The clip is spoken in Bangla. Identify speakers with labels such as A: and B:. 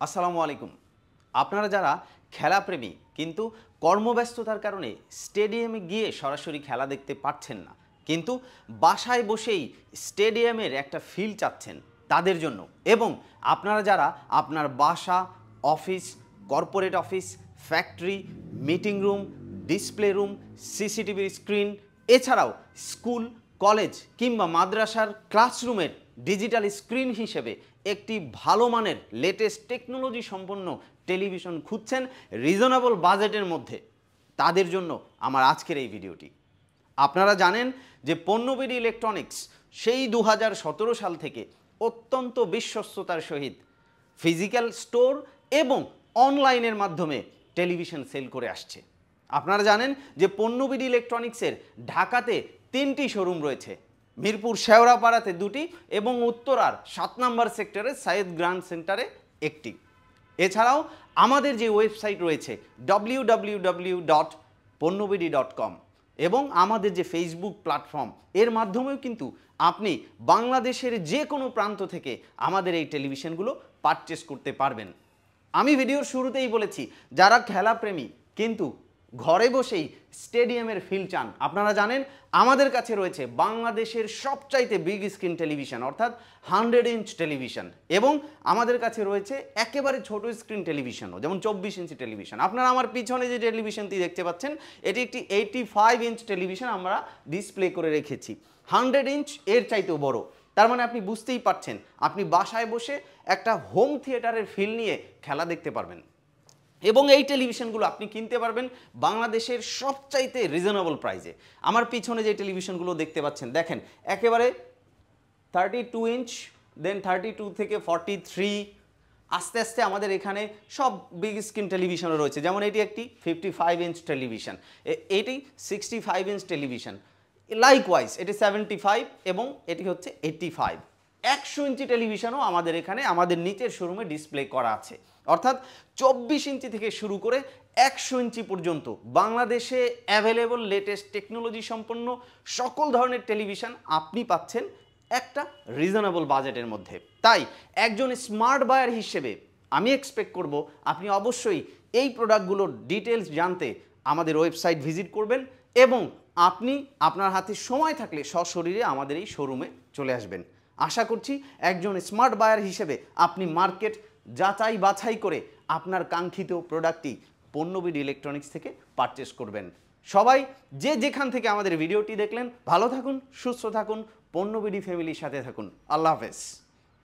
A: আসসালামু আলাইকুম। আপনারা যারা খেলাপ্রেমী কিন্তু কর্মব্যস্ততার কারণে স্টেডিয়ামে গিয়ে সরাসরি খেলা দেখতে পারছেন না, কিন্তু বাসায় বসেই স্টেডিয়ামের একটা ফিল চাচ্ছেন তাদের জন্য, এবং আপনারা যারা আপনার বাসা, office, corporate office, factory, meeting room, display room, সিসিটিভির স্ক্রিন, এছাড়াও স্কুল, কলেজ কিংবা মাদ্রাসার ক্লাসরুমের ডিজিটাল স্ক্রিন হিসেবে একটি ভালো মানের লেটেস্ট টেকনোলজি সম্পন্ন টেলিভিশন খুঁজছেন রিজনেবল বাজেটের মধ্যে, তাদের জন্য আমার আজকের এই ভিডিওটি। আপনারা জানেন যে পণ্যবিডি ইলেকট্রনিক্স সেই 2017 সাল থেকে অত্যন্ত বিশ্বস্ততার সহিত ফিজিক্যাল স্টোর এবং অনলাইনের মাধ্যমে টেলিভিশন সেল করে আসছে। আপনারা জানেন যে পণ্যবিডি ইলেকট্রনিক্সের ঢাকাতে 3টি শোরুম রয়েছে, মিরপুর শেওড়াপাড়াতে 2টি এবং উত্তরার 7 নম্বর সেক্টরে সাইয়েদ গ্র্যান্ড সেন্টারে 1টি। এছাড়াও আমাদের যে ওয়েবসাইট রয়েছে www.ponnobidi.com এবং আমাদের যে ফেসবুক প্ল্যাটফর্ম, এর মাধ্যমেও কিন্তু আপনি বাংলাদেশের যে কোনো প্রান্ত থেকে আমাদের এই টেলিভিশনগুলো পারচেস করতে পারবেন। আমি ভিডিওর শুরুতেই বলেছি, যারা খেলাপ্রেমী কিন্তু ঘরে বসেই স্টেডিয়ামের ফিল চান, আপনারা জানেন আমাদের কাছে রয়েছে বাংলাদেশের সবচাইতে বিগ স্ক্রিন টেলিভিশন অর্থাৎ 100 ইঞ্চ টেলিভিশন, এবং আমাদের কাছে রয়েছে একেবারে ছোট স্ক্রিন টেলিভিশনও, যেমন 24 ইঞ্চি টেলিভিশন। আপনারা আমার পিছনে যে টেলিভিশনটি দেখতে পাচ্ছেন এটি একটি 85 ইঞ্চ টেলিভিশন আমরা ডিসপ্লে করে রেখেছি। 100 ইঞ্চ এর চাইতেও বড়, তার মানে আপনি বুঝতেই পারছেন আপনি বাসায় বসে একটা হোম থিয়েটারের ফিল নিয়ে খেলা দেখতে পারবেন, এবং এই টেলিভিশনগুলো আপনি কিনতে পারবেন বাংলাদেশের সবচাইতে রিজনেবল প্রাইসে। আমার পিছনে যে টেলিভিশনগুলো দেখতে পাচ্ছেন, দেখেন একেবারে 32 ইঞ্চ, দেন 32 থেকে 43, আস্তে আস্তে আমাদের এখানে সব বিগ স্ক্রিন টেলিভিশনও রয়েছে, যেমন এটি একটি 55 ইঞ্চ টেলিভিশন, এটি 65 ইঞ্চ টেলিভিশন, লাইকওয়াইজ এটি 75 এবং এটি হচ্ছে 85। 100 ইঞ্চি টেলিভিশনও আমাদের এখানে আমাদের নিচের শোরুমে ডিসপ্লে করা আছে, অর্থাৎ 24 ইঞ্চি থেকে শুরু করে 100 ইঞ্চি পর্যন্ত বাংলাদেশে অ্যাভেলেবল লেটেস্ট টেকনোলজি সম্পন্ন সকল ধরনের টেলিভিশন আপনি পাচ্ছেন একটা রিজনেবল বাজেটের মধ্যে। তাই একজন স্মার্ট বায়ার হিসেবে আমি এক্সপেক্ট করব আপনি অবশ্যই এই প্রোডাক্টগুলোর ডিটেলস জানতে আমাদের ওয়েবসাইট ভিজিট করবেন, এবং আপনি আপনার হাতে সময় থাকলে সশরীরে আমাদের এই শোরুমে চলে আসবেন। আশা করছি একজন স্মার্ট বায়ার হিসেবে আপনি মার্কেট যাচাই বাছাই করে আপনার কাঙ্ক্ষিত প্রোডাক্টটি পণ্যবিডি ইলেকট্রনিক্স থেকে পারচেস করবেন। সবাই যে যেখান থেকে আমাদের ভিডিওটি দেখলেন ভালো থাকুন, সুস্থ থাকুন, পণ্যবিডি ফ্যামিলির সাথে থাকুন। আল্লাহ হাফেজ।